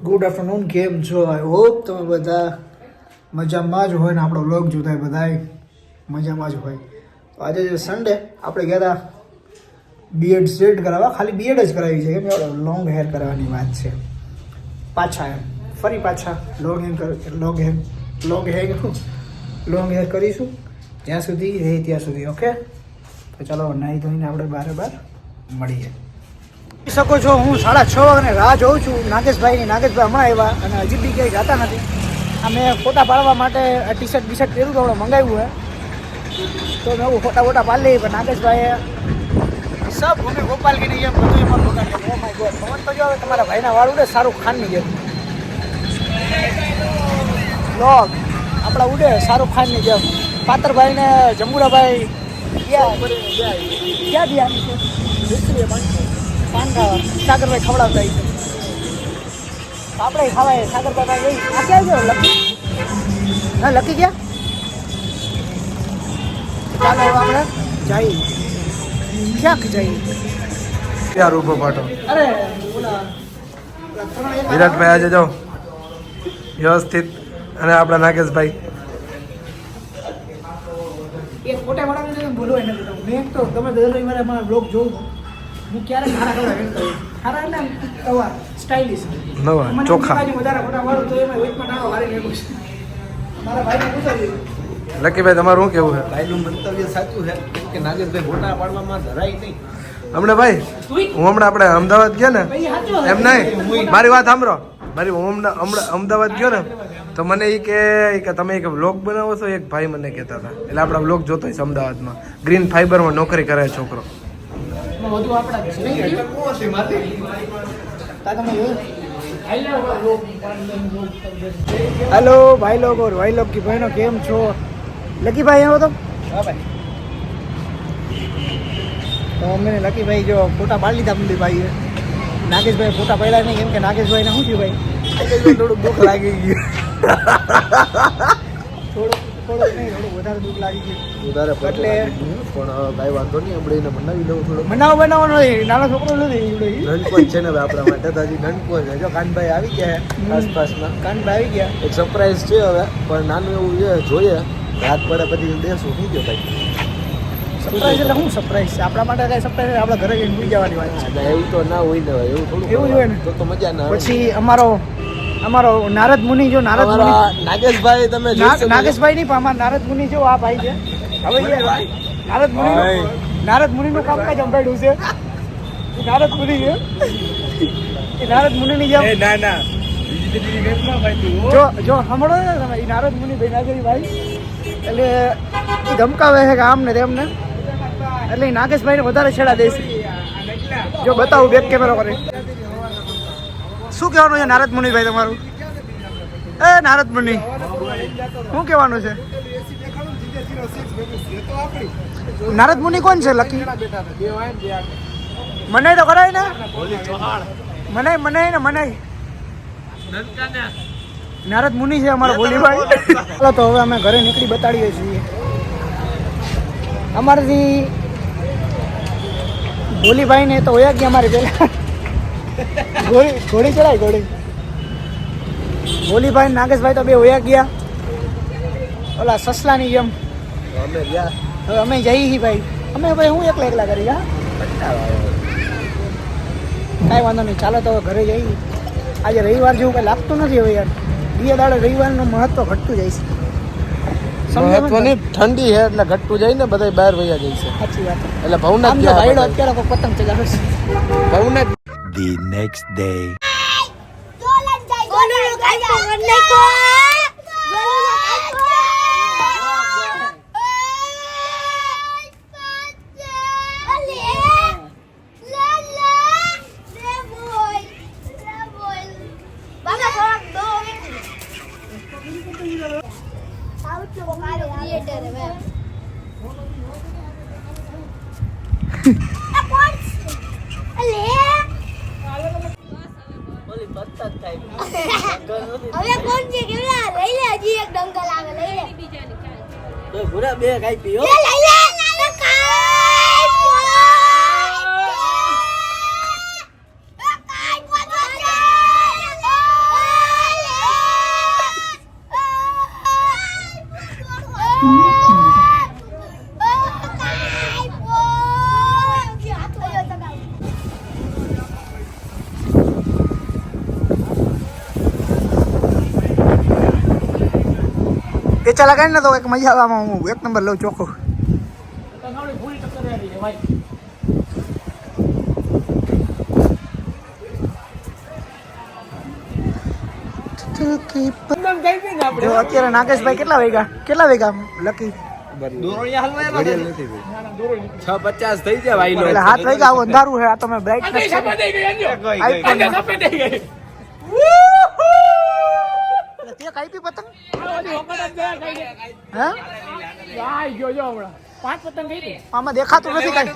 Good afternoon, કેમ છો? I hope તમે બધા મજામાં જ હોય ને આપણો વ્લોગ જોતા બધાય મજામાં જ હોય. તો આજે જે સન્ડે આપણે ગયા હતા બીએડ સેટ કરાવવા. ખાલી બીએડ જ કરાવી છે, કેમ કે લોંગ હેર કરવાની વાત છે. પાછા ફરી પાછા લોંગ હેર કરીશું જ્યાં સુધી રહે ત્યાં સુધી. ઓકે, તો ચાલો નાહી ધોઈને આપણે બાર મળીએ. શકો છો હું 6:30 વાગ્યાની રાહ જોઉં છું નાગેશભાઈ હમણાં આવ્યા અને હજી બી કંઈ જતા નથી. અમે ફોટા પાડવા માટે ટી શર્ટ પહેર્યું તો આપણે મંગાવ્યું હે, તો મેં એવું ફોટા પાડી લઈએ. પણ નાગેશભાઈએ સબ અમે ગોપાલગીરી જેમ બધું એમાં ફોટા લે. ઓ માય ગોડ, ખબર તો જો હવે તમારા ભાઈના વાળ ઉડે શાહરુખ ખાનની જેમ. લોગ આપણા ઉડે શાહરુખ ખાનની જેમ. પાતરભાઈને જંબુરાભાઈ ક્યાં પાન ખાવા સાગરભાઈ ખવડાવતા છે. આપણે ખાવાય સાગરભાઈ જઈ આ ક્યાં ગયો લકી? હા લકી ગયા. ચાલો આપણે જઈએ. ક્યાંક જઈએ યાર ઉભો પાટો. અરે વિરાટભાઈ આજે જાઓ વ્યવસ્થિત અને આપણા નાગેશભાઈ એક ફોટા પાડવાનું બોલો એને મેં તો તમે દરરોજ મારે અમારા બ્લોગ જોઉં હું ક્યારેક ખારા કલર હેરતો હોય. ખારા એટલે તવા સ્ટાઇલિશ નવા ચોખા. વધારે ફોટા પાડું તો એમાં વેચમાં નાનો હારી લેવું છે. મારા ભાઈને પૂછાવી લકીભાઈ તમારું શું કેવું છે? ભાઈનું મંતવ્ય સાચું છે કે નાગેશભાઈ ફોટા પાડવામાં ધરાય નહીં. હમણાં ભાઈ હું હમણાં આપણે અમદાવાદ ગયા ને એમ નહીં, મારી વાત સાંભળો. હું હમણાં અમદાવાદ ગયો ને તો મને એ કે તમે એક વ્લોગ બનાવો છો, એક ભાઈ મને કહેતા હતા. એટલે આપણા વ્લોગ જોતો હોય અમદાવાદમાં ગ્રીન ફાઈબરમાં નોકરી કરે છોકરો. વધુ આપણા હેલો ભાઈ લોગ ઓર ભાઈ લોગ કી બહેનો, કેમ છો? લકી ભાઈ આવો તો. હા ભાઈ. તો મેં લકી ભાઈ જો ફોટા પાડી લીધા મંદી ભાઈએ. નાગેશભાઈ ફોટા પડ્યા નહીં, કેમ કે નાગેશભાઈને શું થયું ભાઈ? થોડું દુઃખ લાગી ગયું. થોડું વધારે દુઃખ લાગી ગયું. વધારે એટલે પણ કાંઈ વાંધો નહીં, આપણે એને મનાવી લઉં થોડું. બનાવવાનો નહીં, નાનો છોકરો નથી. નનકો જ છે ને આપણા માટે તો હજી નનકો છે. જો કાનભાઈ આવી ગયા આસપાસમાં. કાનભાઈ આવી ગયા. એક સરપ્રાઈઝ છે હવે, પણ નાનું એવું છે, જોઈએ રાત પડે પછી દેશું. શું કહો ભાઈ? સરપ્રાઈઝ એટલે શું સરપ્રાઈઝ છે? આપણા માટે કાંઈ સરપ્રાઈઝ આપણા ઘરે જઈને ભૂલી જવાની વાત છે. એવું તો ના હોય ને, એવું થોડું એવું જોઈએ ને તો મજા ના આવે. પછી અમારો નારદ મુનિ જો નાગેશભાઈ તમે નાગેશભાઈ નહીં પણ અમારા નારદ મુનિ જો આ ભાઈ છે. હવે નારદ મુનિનું કામકાજ સંભાળ્યું છે. નારદ મુનિ છે એ નારદ મુનિની જેમ. ના જો સાંભળો ને તમે, એ નારદ મુનિ ભાઈ ભાઈ એટલે એ ધમકાવે છે કે આમ ને તેમને, એટલે એ નાગેશભાઈને વધારે છેડા દે છે. જો બતાવું બેક કેમેરો કરે. શું કહેવાનું છે નારદ મુનિ ભાઈ તમારું? એ નારદ મુનિ શું કહેવાનું છે? નારદ મુનિ કોણ છે? લકી મનાઈ તો કરાય ને, મનાઈ નારદ મુનિ છે અમારા ભોલીભાઈ. ચાલો તો હવે અમે ઘરે નીકળી બતાડીએ છીએ. અમારાથી ભોલીભાઈ ને તો હોયા ગયા અમારી પહેલા ઘોડી ચડાય ઘોડી. ભોલીભાઈ નાગેશભાઈ તો બે હોયા ગયા ઓલા સસલાની જેમ. હવે અમે જઈએ ભાઈ. અમે ભાઈ હું એકલા કરી. હા કાંઈ વાંધો નહીં, ચાલો તો ઘરે જઈએ. આજે રવિવાર જેવું કંઈ લાગતું નથી હવે યાર. બીજા દાડે રવિવારનું મહત્વ ઘટતું જાય છે. મહત્વની ઠંડી છે એટલે ઘટતું જાય ને, બધા બહાર વયા જાય છે. સાચી વાત. એટલે ભવનાથ ભાઈડો અત્યારે કોઈ પતંગ ચગાવે છે. Bhavnath The next day. હવે કોણ છે કેવડા લઈ લે હજી એક ડંગલ આવે લઈ લે તો પૂરા બે ગાય પીઓ લઈ લે કાઈ પેચા લગાડી ને તો એક મજા આવે આમાં. હું 1 નંબર લઉં ચોખ્ખો. જો અત્યારે નાગેશભાઈ કેટલા વાગ્યા લકી દોરોયા હલવાય ઘડિયાળ નથી ભાઈ 6:50 થઈ જાય ભાઈ લો એટલે 7 વાગ્યા આવું અંધારું છે. આ તમે બ્રાઇટનેસ તે કાપી પતંગ હા આમાં દેખાતું નથી કઈ.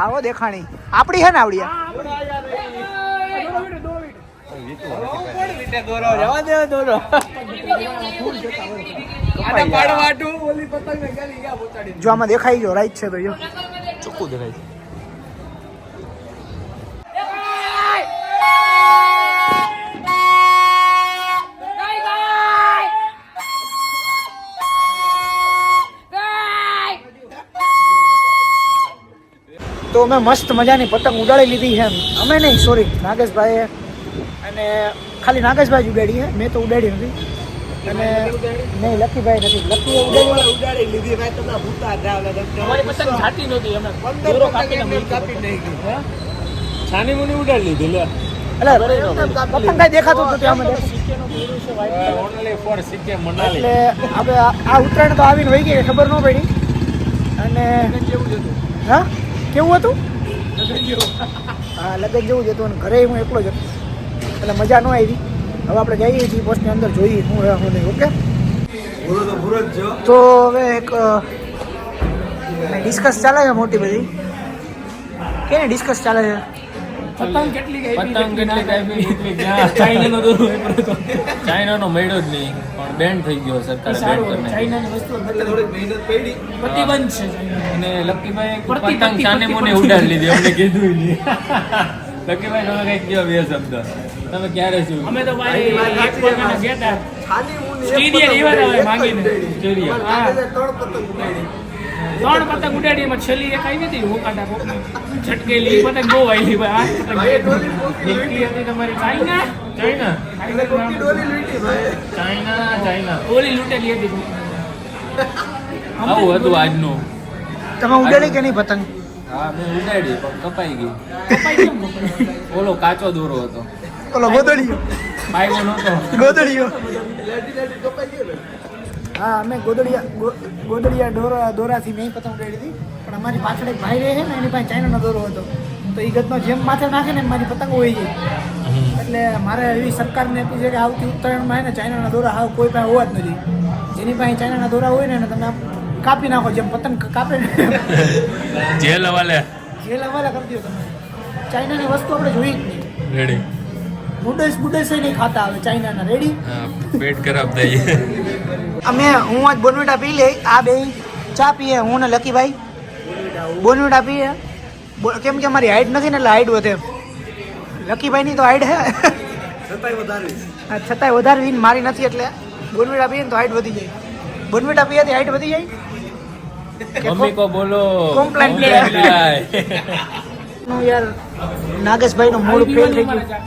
આવો દેખાણી આપડી છે ને આવડી જો આમાં દેખાઈ ગયો રાઈટ છે તો જો ચોખ્ખું દેખાય છે. તો અમે મસ્ત મજાની પતંગ ઉડાડી લીધી છે. અમે નહીં, સોરી, નાગેશભાઈએ. અને ખાલી નાગેશભાઈ જ ઉડાડી છે, મેં તો ઉડાડી નથી. અને નહીં, લકીભાઈ નથી. લકીએ ઉડાડી લીધી ભાઈ. તમે ભૂતા જાવ ને અમારી પતંગ જાતી નહોતી અમે દોરો કાપીને કાપી નહીં છાની મુની ઉડાડી લીધી લે એટલે પતંગ કાંઈ દેખાતું જ નથી આમાં. ઓનલી ફોર સિક્કે મનાલી એટલે હવે આ ઉત્તરાયણ તો આવીને વહી ગઈ, ખબર ન પડી. અને હા કેવું હતું? હા લગન જેવું જ હતું. અને ઘરે હું એકલો જ હતો એટલે મજા ન આવી. હવે આપણે જઈએ છીએ પોસ્ટની અંદર, જોઈએ શું હે શું નહીં. ઓકે, તો હવે એક ડિસ્કસ ચાલે છે મોટી બધી. કેની ડિસ્કસ ચાલે છે? પતંગ કેટલી કાપી ચાઇનાનો દોરો ચાઇનાનો મળ્યો જ નહીં પણ બેન્ડ થઈ ગયો સરકારે બેન્ડ કરીને ચાઇનાની વસ્તુ થોડી મહેનત પડી પ્રતિબંધ છે અને લક્કીભાઈ પતંગ ચાને મોને ઉડાડી લીધી અમને કીધું નહીં લક્કીભાઈ તમે કઈક કયો બે શબ્દ તમે ક્યારે શું અમે તો ભાઈ એક પગને ગયા સ્ટીડિયમ ઈવન આવે માંગીને સ્ટીડિયમ હા 3 પતંગ ઉડાડી એમાં છેલ્લી એક આવી હતી હોકાટા કોકની છટકેલી પતંગ બહુ આવી ભાઈ. આ કેટલી હતી તમારી? ચાઇના ઓલી લૂંટેલી હતી. આવું હતું આજનું. તમે ઉડાડી કે નહીં પતંગ? હા મેં ઉડાડી પણ કપાઈ ગઈ. ઓલો કાચો દોરો હતો, ઓલો ગોદડીયો પાયવો નહોતો. ગોદડીયો હા અમે ગોદડિયા દોરાથી મેં પતંગ ઉડાડી હતી. પણ અમારી પાછળ એક ભાઈ રહે છે ને, એની પાસે ચાઇનાનો દોરો હતો. તો એ ગતનો જેમ માથે નાખે ને મારી પતંગ હોઈ જાય. એટલે મારે એવી સરકારને આપી છે કે આવતી ઉત્તરાયણમાં ને ચાઇનાના દોરા હાવ કોઈ પાસે હોવા જ નથી. જેની પાસે ચાઇનાના દોરા હોય ને તમે કાપી નાખો, જેમ પતંગ કાપે ને જેલ હવાલે જેલ હવાલે કરી દો તમે. ચાઇનાની વસ્તુ આપણે જોઈ જ નહીં. રેડી બુડલ્સ નહીં ખાતા આવે ચાઇનાના. રેડી? પેટ ખરાબ થઈ અમે હું આજ બોનવીટા પી લે. આ બે ચા પીએ, હું ને લકીભાઈ બોનવીટા પીએ. કેમ કે અમારી હાઈટ નથી ને એટલે હાઈટ વધે. લકીભાઈની તો હાઈટ હે છતાંય વધારવી મારી નથી. એટલે બોનવીટા પીએ ને તો હાઈટ વધી જાય. બોનવીટા પીએ તો હાઈટ વધી જાય. મમ્મી કો બોલો કોમ્પ્લેન યાર નાગેશભાઈ નો મૂડ ફેલ થઈ ગયું.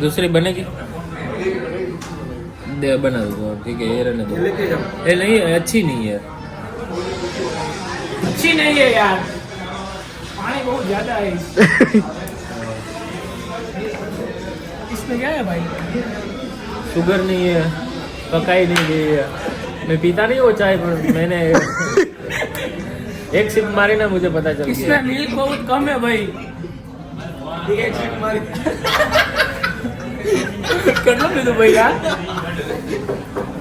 दूसरी बनेगी दे बना दो ठीक है ये रहने दो ये नहीं अच्छी नहीं है अच्छी नहीं है यार पानी बहुत ज्यादा है इसमें क्या है भाई शुगर नहीं है पकाई नहीं गई है मैं पीता नहीं वो चाय पर मैंने एक सिप मारी ना मुझे पता चल गया इसमें मिल्क बहुत कम है भाई एक सिप मारी કેટલું લીધું ભાઈ?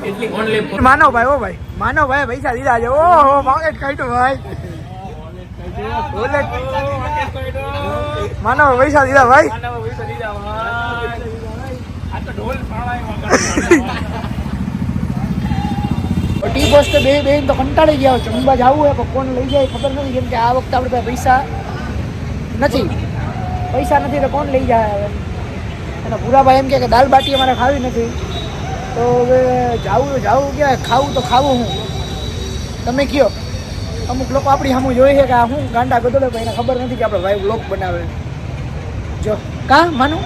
એટલી ઓનલી માનવ ભાઈ, ઓ ભાઈ માનવ ભાઈ પૈસા દીધા છે. ઓહો માર્કેટ કાઢ્યો ભાઈ. માનવ પૈસા દીધા ભાઈ. ટી પોસ્ટ બે તો કંટાળી ગયા. જમવા જવું હોય પણ કોણ લઈ જાય ખબર નથી. કેમ કે આ વખતે આપણે પાસે પૈસા નથી તો કોણ લઈ જાય હવે. અને ભૂરાભાઈ એમ કે દાલ બાટી અમારે ખાવી નથી. તો હવે જાવું ક્યાં, ખાવું તો ખાવું હું. તમે કયો. અમુક લોકો આપણી સામું જોઈએ છે કે આ હું ગાંડા ગદડો ભાઈ, એને ખબર નથી કે આપણે ભાઈ બ્લોગ બનાવે. જો કા માનું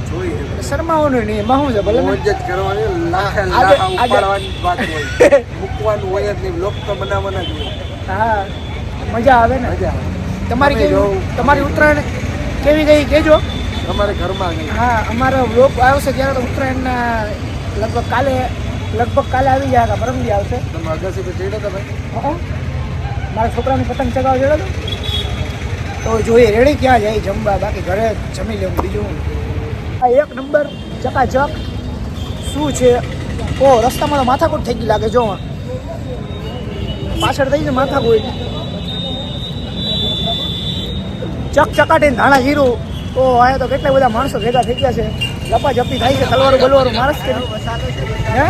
જોઈએ શરમાવાનું નહીં એમાં શું છે ભલે ને. મોજ જ કરવાની લાખે આજે- લાખા આજે- ઉપાડવાની જ વાત હોય મૂકવાનું હોય જ નહીં બ્લોક તો બનાવવાના જ હોય હા મજા આવે ને. મજા આવે. તમારી તમે કેવી જોવો. તમારી ઉત્તરાયણ કેવી ગઈ કહેજો. તમારે ઘરમાં ગઈ હા અમારો વ્લોગ આવશે ત્યારે તો ઉત્તરાયણના લગભગ કાલે આવી જાય પરમદી આવશે. તમે અગાસી પર ચડ્યા હતા ભાઈ હં? મારા છોકરાની પતંગ ચગાવ જોડે તો જોઈએ રેડી ક્યાં જાય જમવા બાકી ઘરે જમી લેવું બીજું હું. આ એક નંબર ચકાચક શું છે ઓ રસ્તામાં તો માથાકૂટ થઈ ગઈ લાગે જો પાછળ થઈ છે માથાકૂટ ચકાટીને ધાણા જીરું તો અહીંયા તો કેટલા બધા માણસો ભેગા થઈ ગયા છે લપાઝપી થાય છે તલવારું બલવારું મારસ કે નહીં? હે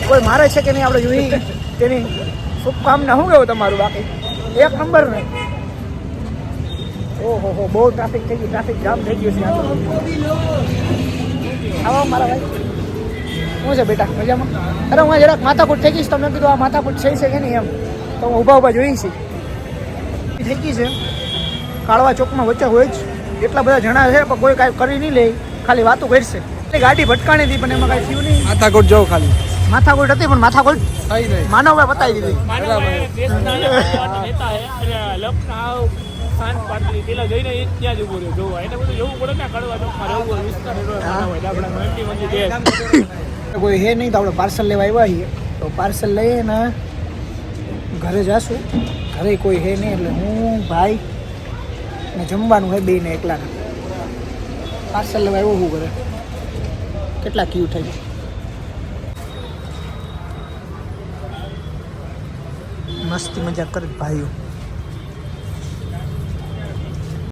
કોઈ મારે છે કે નહીં આપણે જોઈ તેની શુભકામના શું કેવું તમારું બાકી એક નંબર ને ઓહો હો બહુ ટ્રાફિક થઈ ગયું ટ્રાફિક જામ થઈ ગયું છે આવો મારા ભાઈ શું છે બેટા મજામાં અરે હું જરાક માથાકૂટ થઈ ગઈશ તમને કીધું આ માથાકૂટ થઈ છે કે નહીં એમ તો હું ઊભા જોઈ છે થઈ ગઈ છે કાળવા ચોકમાં વચ્ચે હોય જ એટલા બધા જણા છે પણ કોઈ કાંઈ કરી નહીં લે ખાલી વાતો કરશે એટલે ગાડી ભટકાણી હતી પણ એમાં કાંઈ થયું નહીં માથાકોટ જાઓ ખાલી માથાકૂટ હતી પણ માથાકૂટ થઈ નહીં માનવભાઈ બતાવી દીધી માનવભાઈ દેશના નેતા છે અને લખના શાંત પાટલી પેલા જઈને એ ત્યાં જ ઉભો રહ્યો જોવા એને બધું જવું પડે ને કડવા ચોકમાં રહેવું હોય વિસ્તાર હોય આપણા મંડી મંડી દેશ કોઈ હે નહીં તો આપણે પાર્સલ લેવા આવ્યા છીએ તો પાર્સલ લઈને ઘરે જાશું ઘરે કોઈ હે નહીં એટલે હું ભાઈ ને જમવાનું હોય બેને એકલાને પાર્સલ લેવા આવ્યો હું ઘરે કેટલા ક્યુ થઈ મસ્તી મજાક કરે ભાઈઓ